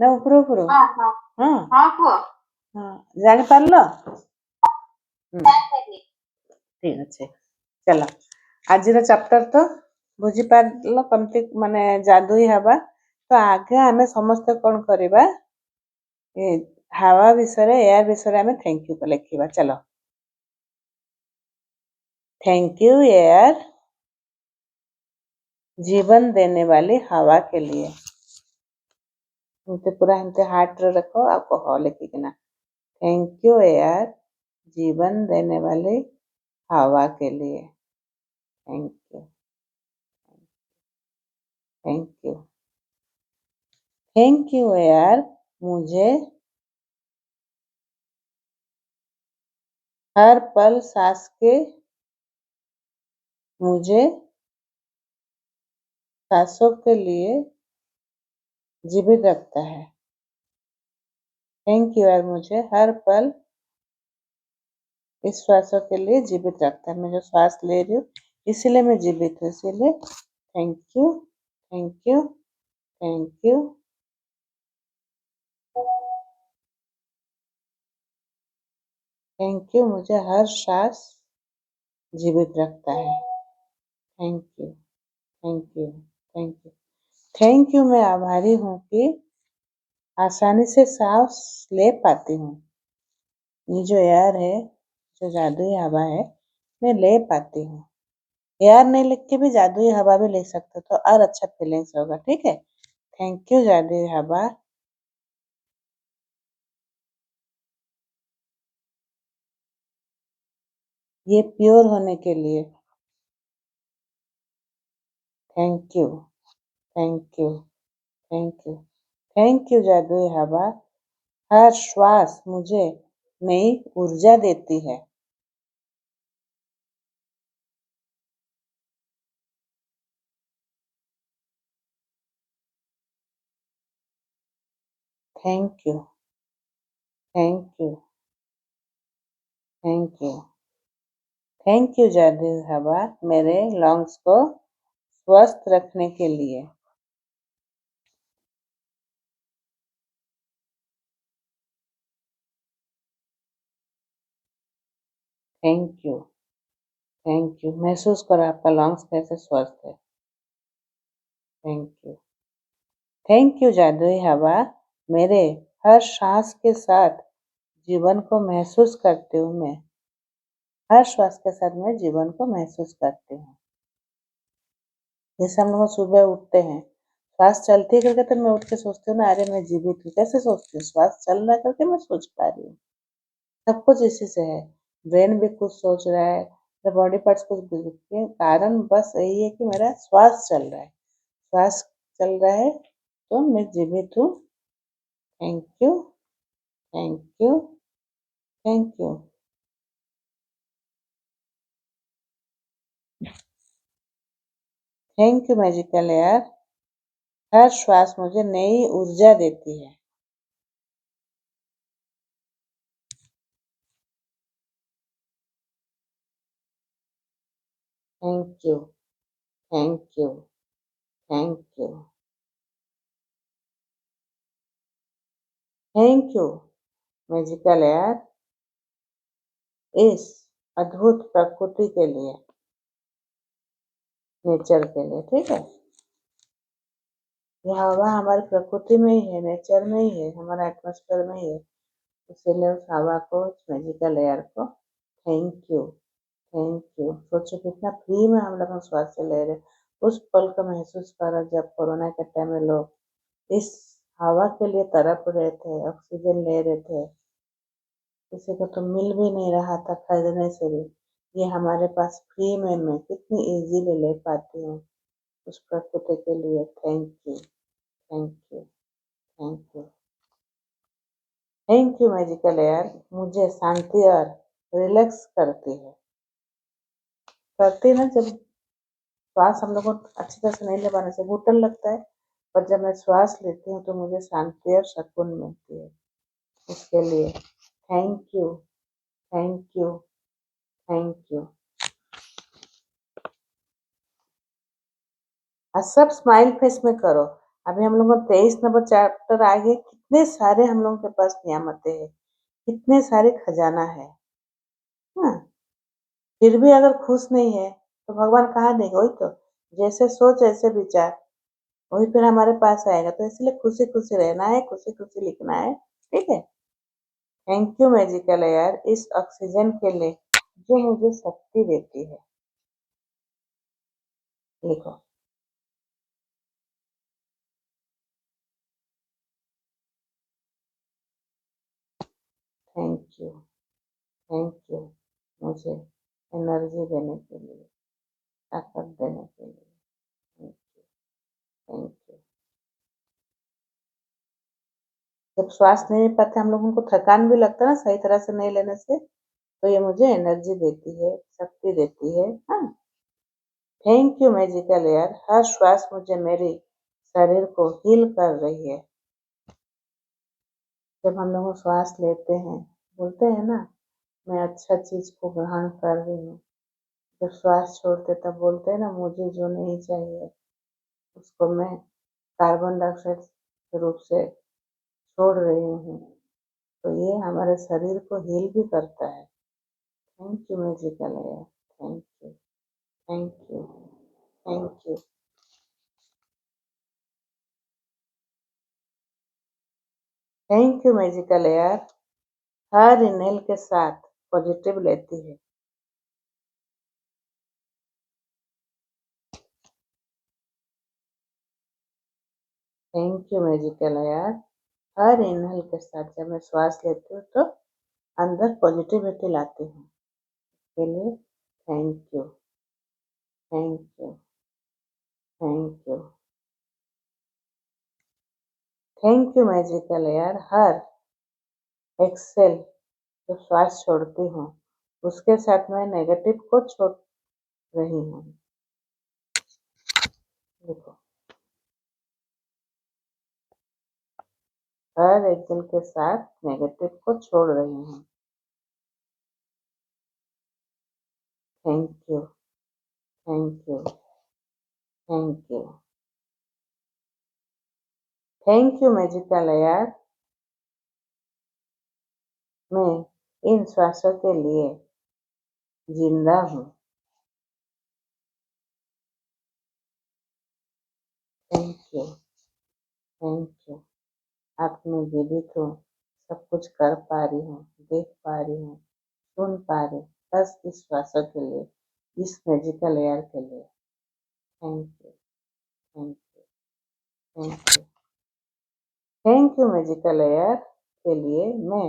ନା ଉପରୁ ଉପରୁ ହଁ ହଁ ହଁ ହଁ କୁହ ହଁ ଜାଣିପାରିଲ? ଜାଣିପାରିଲି। ଠିକ ଅଛି ଚାଲ ଆଜିର ଚାପ୍ଟର ତ ବୁଝିପାରିଲ କେମିତି ମାନେ ଯାଦୁଇ ହାବା। ତ ଆଗେ ଆମେ ସମସ୍ତେ କ'ଣ କରିବା ଏ ହାवा ବିଷୟରେ ଏୟାର ବିଷୟରେ ଆମେ ଥ୍ୟାଙ୍କ ୟୁ ଲେଖିବା। ଚାଲ थैंक यू एयर जीवन देने वाली हवा के लिए। एमती पूरा एमती हार्ट रे रखो आ कह लिखिकिना थैंक यू एयर जीवन देने वाली हवा के लिए। Thank you thank you thank you air मुझे हर पल सांस के मुझे सांसों के लिए जीवित रखता है। थैंक यू यार मुझे हर पल इस श्वासों के लिए जीवित रखता है। मैं जो श्वास ले रही हूँ इसीलिए मैं जीवित हूँ, इसीलिए thank you thank you thank you thank you मुझे हर सांस जीवित रखता है। Thank you thank you thank you thank you मैं आभारी हूँ कि आसानी से सांस ले पाती हूँ। ये जो एयर है, जो जादुई हवा है, मैं ले पाती हूँ। एयर नहीं लिख के भी जादुई हवा भी लिख सकते हो तो और अच्छा फीलिंग्स होगा। ठीक है, थैंक यू जादुई हवा। ये प्योर होने के लिए thank you thank you thank you thank you जादुई हवा। हर श्वास मुझे नई ऊर्जा देती है। Thank you thank you thank you thank you जादुई हवा मेरे लंग्स को स्वस्थ रखने के लिए। थैंक यू महसूस करो आपका लंग्स कैसे स्वस्थ है। थैंक यू जादुई हवा मेरे हर सांस के साथ जीवन को महसूस करती हूँ। मैं हर श्वास के साथ मैं जीवन को महसूस करती हूँ। जैसे हम लोग सुबह उठते हैं, श्वास चलती है करके तो मैं उठ के सोचती हूँ ना, अरे मैं जीवित हूँ। कैसे सोचती हूँ? श्वास चल रहा है करके मैं सोच पा रही हूँ। सब कुछ इसी से है। ब्रेन भी कुछ सोच रहा है, मेरे बॉडी पार्ट्स कुछ के कारण बस यही है कि मेरा श्वास चल रहा है। श्वास चल रहा है तो मैं जीवित हूँ। Thank you thank you thank you thank you magical air. हर श्वास मुझे नई ऊर्जा देती है। Thank you thank you thank you thank you magical air इस अद्भुत प्रकृति के लिए, नेचर के लिए। ठीक है, ये हवा हमारी प्रकृति में ही है, नेचर में ही है, हमारे एटमॉस्फेयर में ही है। इसीलिए उस हवा को, उस मैजिकल एयर को थैंक यू थैंक यू। सोचो कितना फ्री में हम लोग श्वास ले रहे। उस पल को महसूस करो जब कोरोना के टाइम में लोग इस हवा के लिए तड़प रहे थे, ऑक्सीजन ले रहे थे, किसी को तो मिल भी नहीं रहा था खरीदने से भी। ये हमारे पास फ्री में मैं कितनी इजीली ले पाती हूँ। उस प्रकृति के लिए thank you thank you thank you thank you magical air मुझे शांति और रिलैक्स करती ना। जब श्वास हम लोग को अच्छी तरह से नहीं ले पाने से घुटन लगता है, पर जब मैं श्वास लेती हूँ तो मुझे शांति और सुकून मिलती है। उसके लिए thank you thank you thank you. और सब स्माइल फेस में करो। अभी हम लोग का 23 नंबर चैप्टर आगे कितने सारे हम लोगों के पास नियामतें हैं, कितने सारे खजाना है। हाँ, फिर भी अगर खुश नहीं है तो भगवान कहाँ देगा? वही तो, जैसे सोच ऐसे विचार, वही फिर हमारे पास आएगा। तो इसलिए खुशी खुशी रहना है, खुशी खुशी लिखना है। ठीक है। थैंक यू मैजिकल एयर इस ऑक्सीजन के लिए जो मुझे शक्ति देती है। लिखो। थैंक यू, थैंक यू मुझे एनर्जी देने के लिए, ताकत देने के लिए। Thank you, thank you. जब श्वास नहीं ले पाते हम लोगों को, थकान भी लगता है ना सही तरह से नहीं लेने से, तो ये मुझे एनर्जी देती है, शक्ति देती है। हाँ, थैंक यू मैजिकल एयर, हर श्वास मुझे मेरे शरीर को हील कर रही है। जब हम लोग श्वास लेते हैं, बोलते हैं ना, मैं अच्छा चीज को ग्रहण कर रही हूँ। जब श्वास छोड़ते तब बोलते हैं ना, मुझे जो नहीं चाहिए उसको मैं कार्बन डाइऑक्साइड के रूप से छोड़ रही हूँ। तो ये हमारे शरीर को हील भी करता है। Thank you magical air, thank you, thank you, thank you. Thank you magical air her inhale के साथ पॉजिटिव लेती है। Thank you magical air her inhale के साथ जब मैं श्वास लेती हूँ तो अंदर पॉजिटिविटी लाती हूँ। के लिए thank you, thank you, thank you. Thank you magical air हर एक्सेल जो श्वास छोड़ती हूँ उसके साथ मैं नेगेटिव को छोड़ रही हूँ। देखो, हर एक्सेल के साथ नेगेटिव को छोड़ रही हूँ। Thank you, thank you, thank you. Thank you magical air मैं इन श्वासों के लिए जिंदा हूँ। Thank you, thank you. आज मैं जीवित हूँ, सब कुछ कर पा रही हूँ, देख पा रही हूँ, सुन पा रही हूँ, बस इस श्वासों के लिए, इस मैजिकल एयर के लिए। Thank you, thank you, thank you. Thank you magical air के लिए मैं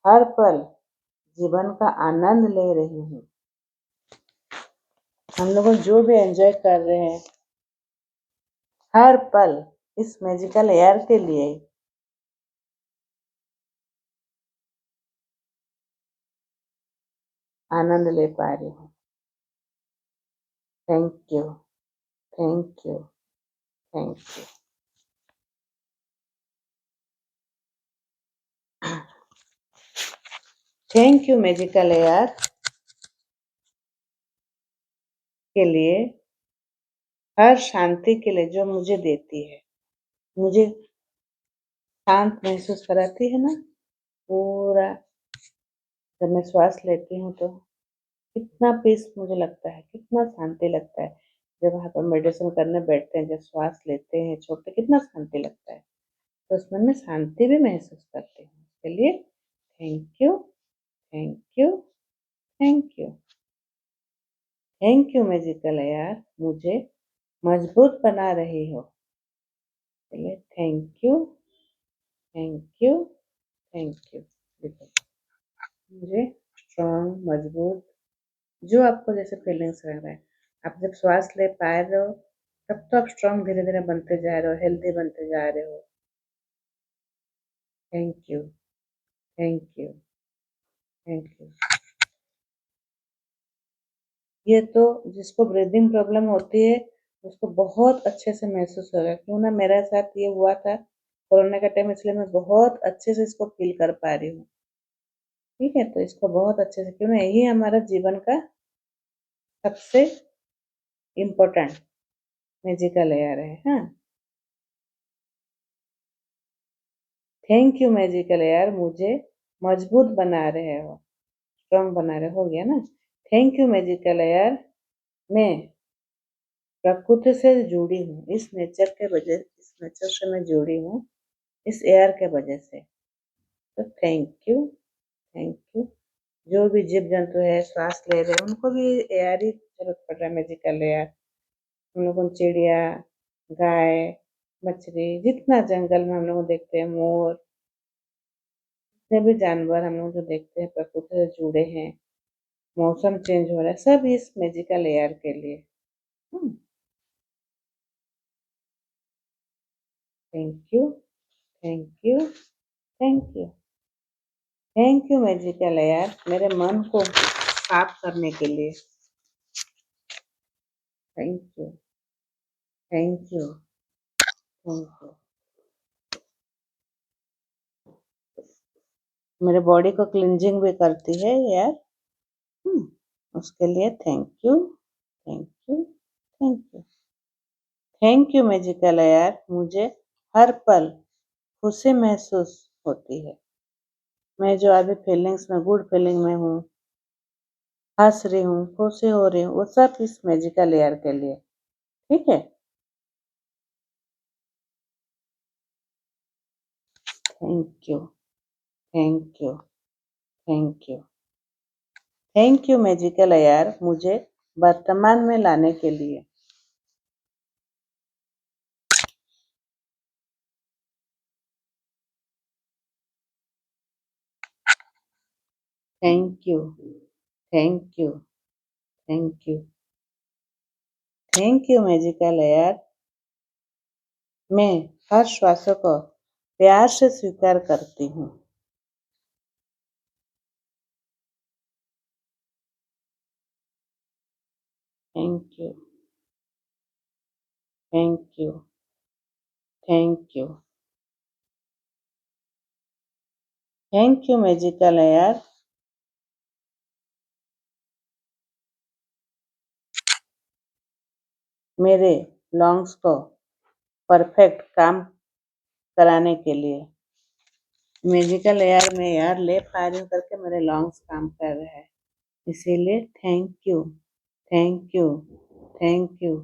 हर पल जीवन का आनंद ले रही हूँ। हम लोग जो भी एंजॉय कर रहे हैं हर पल इस मैजिकल एयर के लिए आनंद ले पा रही हूँ। Thank you, thank you, thank you. Thank you magical air के लिए हर शांति के लिए जो मुझे देती है। मुझे शांत महसूस कराती है ना पूरा। जब मैं श्वास लेती हूँ तो कितना पीस मुझे लगता है, कितना शांति लगता है। जब वहाँ पर मेडिटेशन करने बैठते हैं, जब श्वास लेते हैं छोड़ते, कितना शांति लगता है। तो उसमें मैं शांति भी महसूस करती हूँ। चलिए, thank you, thank you, thank you. Thank you magical air मुझे मजबूत बना रही हो। चलिए, thank you, thank you, thank you. देखो, मुझे स्ट्रॉन्ग, मजबूत, जो आपको जैसे फीलिंग्स रह रहा है, आप जब श्वास ले पा रहे हो तब तो आप स्ट्रॉन्ग धीरे धीरे बनते जा रहे हो, हेल्दी बनते जा रहे हो। Thank you, thank you, thank you. ये तो जिसको ब्रीदिंग प्रॉब्लम होती है उसको बहुत अच्छे से महसूस होगा, क्यों ना मेरे साथ ये हुआ था कोरोना के टाइम, इसलिए मैं बहुत अच्छे से इसको फील कर पा रही हूँ। ठीक है, तो इसको बहुत अच्छे से, क्यों ना यही हमारा जीवन का सबसे इम्पोर्टेंट मैजिकल एयर है। हाँ, थैंक यू मैजिकल एयर, मुझे मजबूत बना रहे हो, स्ट्रांग बना रहे हो गया ना। थैंक यू मैजिकल एयर, मैं प्रकृति से जुड़ी हूँ, इस नेचर से मैं जुड़ी हूँ, इस एयर के वजह से। तो थैंक यू। जो भी जीव जंतु है श्वास ले रहे हैं उनको भी एयर ही जरूरत पड़ रहा है, मैजिकल एयर। हम लोगों को चिड़िया, गाय, मछली, जितना जंगल में हम लोग देखते हैं, मोर, जितने भी जानवर हम लोग जो देखते हैं प्रकृति से जुड़े हैं, मौसम चेंज हो रहा है, सब इस मैजिकल एयर के लिए। Thank you, thank you, thank you, thank you magical air, मेरे मन को साफ करने के लिए। Thank you, thank you, thank you. मेरे बॉडी को क्लींजिंग भी करती है यार। उसके लिए thank you, thank you, thank you. Thank you magical यार, मुझे हर पल खुशी महसूस होती है। मैं जो अभी फीलिंग्स में, गुड फीलिंग में हूँ, हंस रही हूँ, खुशी हो रही हूँ, वो सब इस मैजिकल एयर के लिए। ठीक है। Thank you, thank you, thank you, thank you magical air, मुझे वर्तमान में लाने के लिए। Thank you, thank you, thank you, thank you magical air, मैं हर श्वास को प्यार से स्वीकार करती हूँ। Thank you, thank you, thank you, thank you magical air, मेरे लंग्स को परफेक्ट काम कराने के लिए। मैजिकल एयर में एयर ले पा रही हूँ करके मेरे लंग्स काम कर रहे हैं, इसीलिए thank you, thank you, thank you.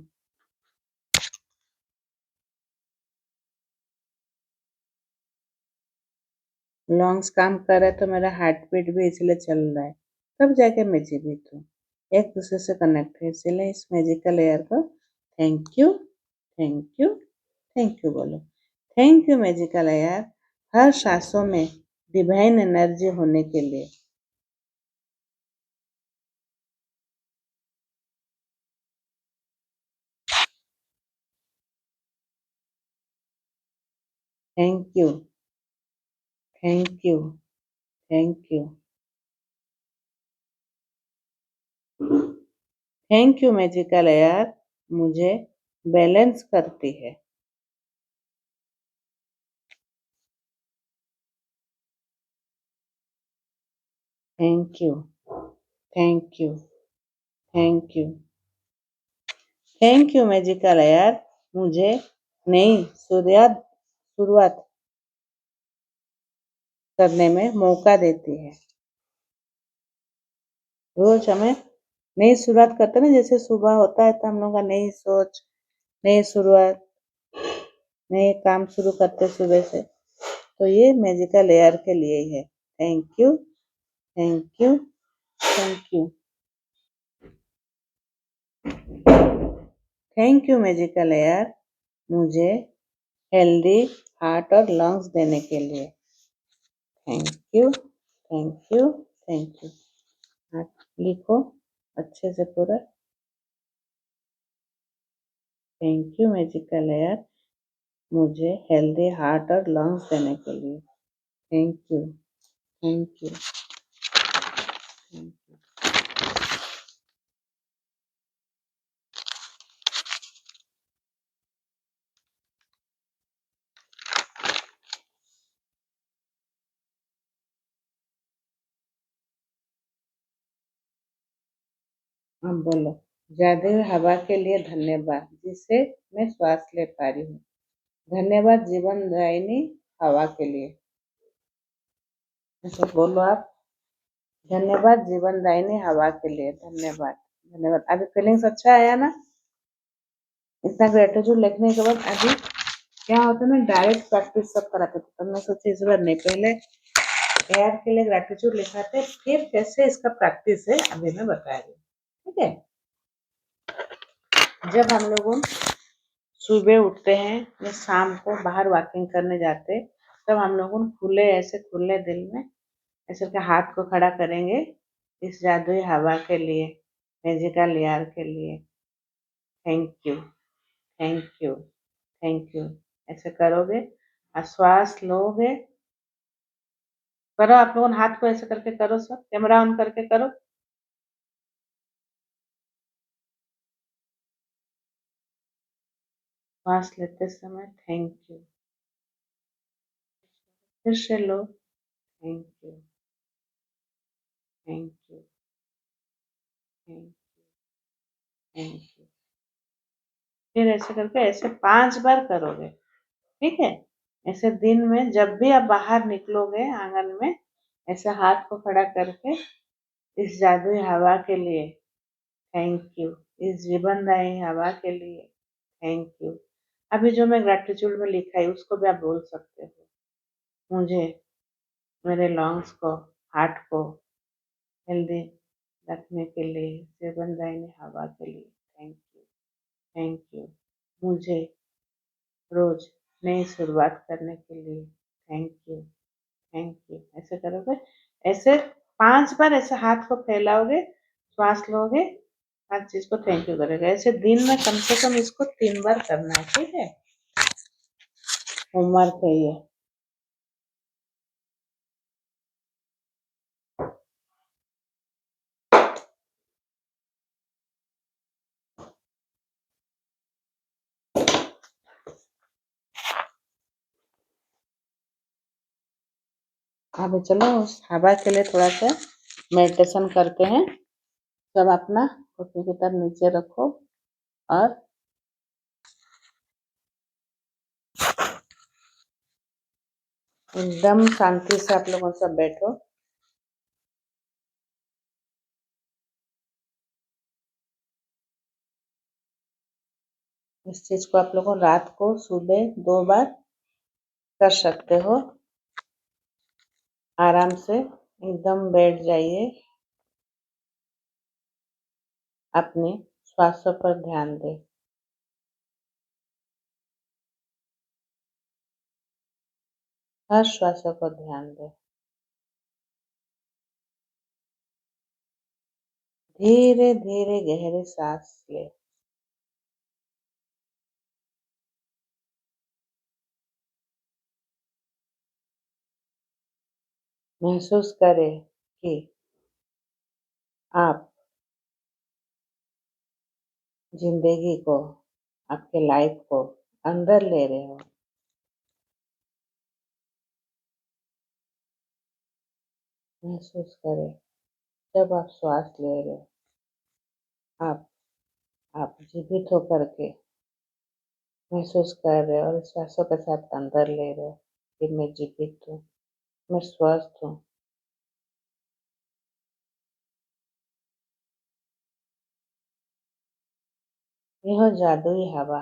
Lungs काम कर रहे तो मेरा हार्ट बीट भी इसलिए चल रहा है, तब जाके मैं जीवित हूँ। एक दूसरे से कनेक्ट है, इसीलिए इस मैजिकल एयर को thank you, thank you, thank you बोलो। थैंक यू मैजिकल एयर, हर सांसों में डिवाइन एनर्जी होने के लिए। Thank you, thank you, thank you, thank you magical air, मुझे बैलेंस करती है। Thank you, thank you, thank you, thank you magical air, मुझे नई शुरुआत करने में मौका देती है। रोज हमें नई शुरुआत करते हैं ना, जैसे सुबह होता है तो हम लोग का नई सोच, नई शुरुआत, नए काम शुरू करते सुबह से, तो ये मैजिकल एयर के लिए ही है। Thank you, thank you, thank you, thank you magical air, मुझे हेल्दी हार्ट और लंग्स देने के लिए। Thank you, thank you, thank you. Heart लिखो अच्छे से पूरा। थैंक यू मैजिकल एयर, मुझे हेल्दी हार्ट और लंग्स देने के लिए। Thank you, thank you, thank you. अब बोलो, जादुई हवा के लिए धन्यवाद, जिससे मैं श्वास ले पा रही हूँ। धन्यवाद जीवन दायिनी हवा के लिए। ऐसे बोलो आप, धन्यवाद जीवनदायिनी हवा के लिए, धन्यवाद धन्यवाद। अभी फीलिंग्स अच्छा आया ना? इतना ग्रेटिट्यूड लिखने के बाद अभी क्या होता है ना, डायरेक्ट प्रैक्टिस सब कराते थे, तो मैं सोची इस बार नहीं, पहले एयर के लिए ग्रेटिट्यूड लिखाते, फिर कैसे इसका प्रैक्टिस है अभी मैं बता रही हूँ, ठीक है। जब हम लोग सुबह उठते हैं या शाम को बाहर वॉकिंग करने जाते, तब हम लोग खुले दिल में ऐसे करके हाथ को खड़ा करेंगे इस जादुई हवा के लिए, मैजिकल एयर के लिए। Thank you, thank you, thank you, ऐसे करोगे और श्वास लोगे। करो आप लोगों ने, हाथ को ऐसे करके करो, सब कैमरा ऑन करके करो। श्वास लेते समय थैंक यू, फिर से लो, thank you, thank you, thank thank you. फिर ऐसे करके ऐसे 5 बार करोगे, ठीक है। ऐसे दिन में जब भी आप बाहर निकलोगे आंगन में, ऐसे हाथ को खड़ा करके इस जादुई हवा के लिए थैंक यू, इस जीवनदायी हवा के लिए थैंक यू। अभी जो मैं ग्रेटिट्यूड में लिखा है उसको भी आप बोल सकते हो। मुझे मेरे लंग्स को, हार्ट को हेल्दी रखने के लिए, जीवनदायिनी हवा के लिए थैंक यू, थैंक यू। मुझे रोज नई शुरुआत करने के लिए थैंक यू, थैंक यू। ऐसे करोगे, ऐसे 5 बार ऐसे हाथ को फैलाओगे, श्वास लोगे, हर चीज को थैंक यू करेगा। ऐसे दिन में कम से कम इसको 3 बार करना है, ठीक है। होमवर्क है ये। अभी चलो उस हवा के लिए थोड़ा सा मेडिटेशन करते हैं। सब अपना कॉपी किताब नीचे रखो और एकदम शांति से आप लोगों सब बैठो। इस चीज को आप लोगों रात को सुबह 2 बार कर सकते हो। आराम से एकदम बैठ जाइए, अपने श्वासों पर ध्यान दें। हर श्वासों पर ध्यान दें। धीरे धीरे गहरे सांस ले। महसूस करें कि आप जिंदगी को, आपके लाइफ को अंदर ले रहे हो। महसूस करें जब आप श्वास ले रहे हो, आप आप जीवित होकर के महसूस कर रहे हो और श्वासों के साथ अंदर ले रहे हो कि मैं जीवित हूँ, मैं स्वस्थ हूँ। यह जादुई हवा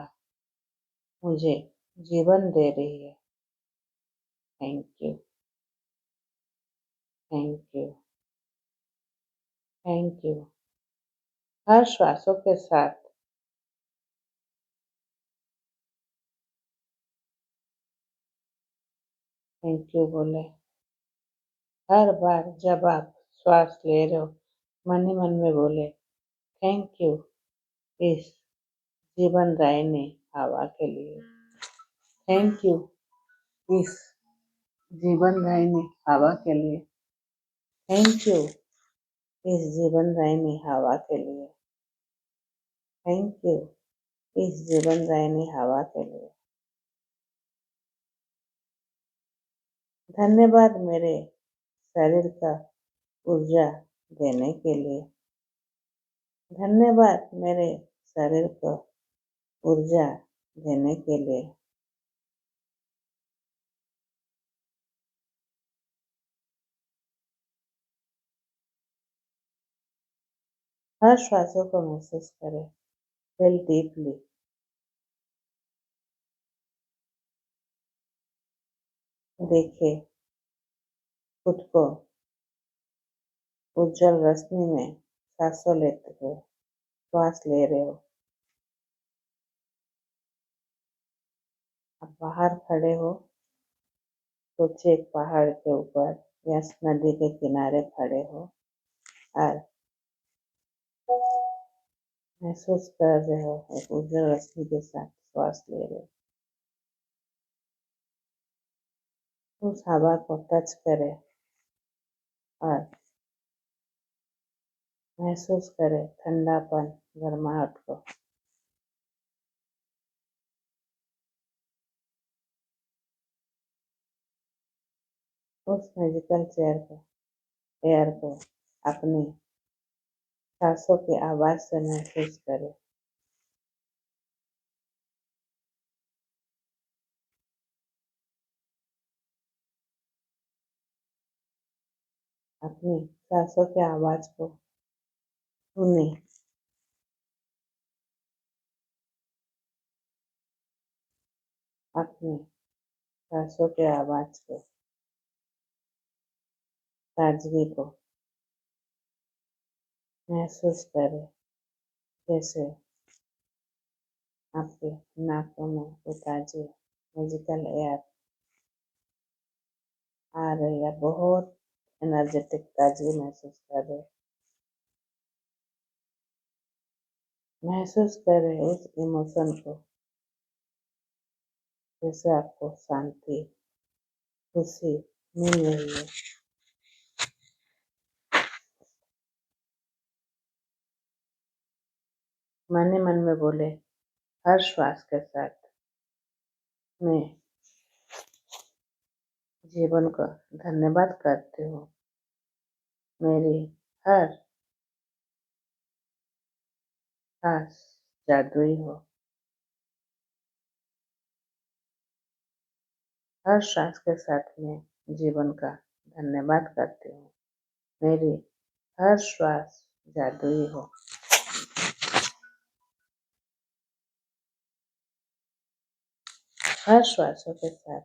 मुझे जीवन दे रही है। Thank you, thank you, thank you. हर श्वासों के साथ थैंक यू बोले। हर बार जब आप श्वास ले रहे हो, मन ही मन में बोले थैंक यू इस जीवनदायिनी हवा के लिए। थैंक यू इस जीवनदायिनी हवा के लिए। थैंक यू इस जीवनदायिनी हवा के लिए। थैंक यू इस जीवनदायिनी हवा के लिए। धन्यवाद मेरे शरीर का ऊर्जा देने के लिए। धन्यवाद मेरे शरीर को ऊर्जा देने के लिए। हर श्वासों को महसूस करें। Feel deeply. देखिए खुद को उज्जवल रोशनी में सांसों लेते हुए श्वास ले रहे हो। आप बाहर खड़े हो, सोचिए एक पहाड़ के ऊपर या नदी के किनारे खड़े हो और महसूस कर रहे हो एक उज्जवल रोशनी के साथ श्वास ले रहे हो। उस हवा को टच करें और महसूस करें ठंडापन, गर्माहट को। उस म्यूजिकल एयर को अपनी सांसों की आवाज से महसूस करें। अपनी सांसों की आवाज को सुने। अपनी सांसों की आवाज को, ताजगी को महसूस करें। जैसे आपके नाकों में वो ताजी म्यूजिकल एयर आ रही है, बहुत एनर्जेटिक ताजगी महसूस कर रहे। महसूस करें उस इमोशन को, जैसे आपको शांति, खुशी मिल रही है। मन ही मन में बोले, हर श्वास के साथ मैं जीवन को धन्यवाद करती हूँ। मेरी हर सांस जादुई हो। हर सांस के साथ मैं जीवन का धन्यवाद करती हूँ। मेरी हर श्वास जादुई हो। हर श्वासों के साथ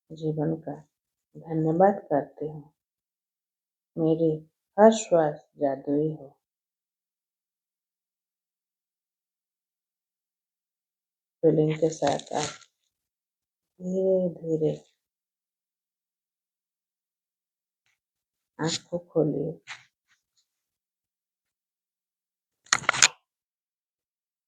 जीवन का धन्यवाद करती हूँ। मेरी हर श्वास जादुई हो। फीलिंग के साथ आप धीरे धीरे आँख को खोलिए।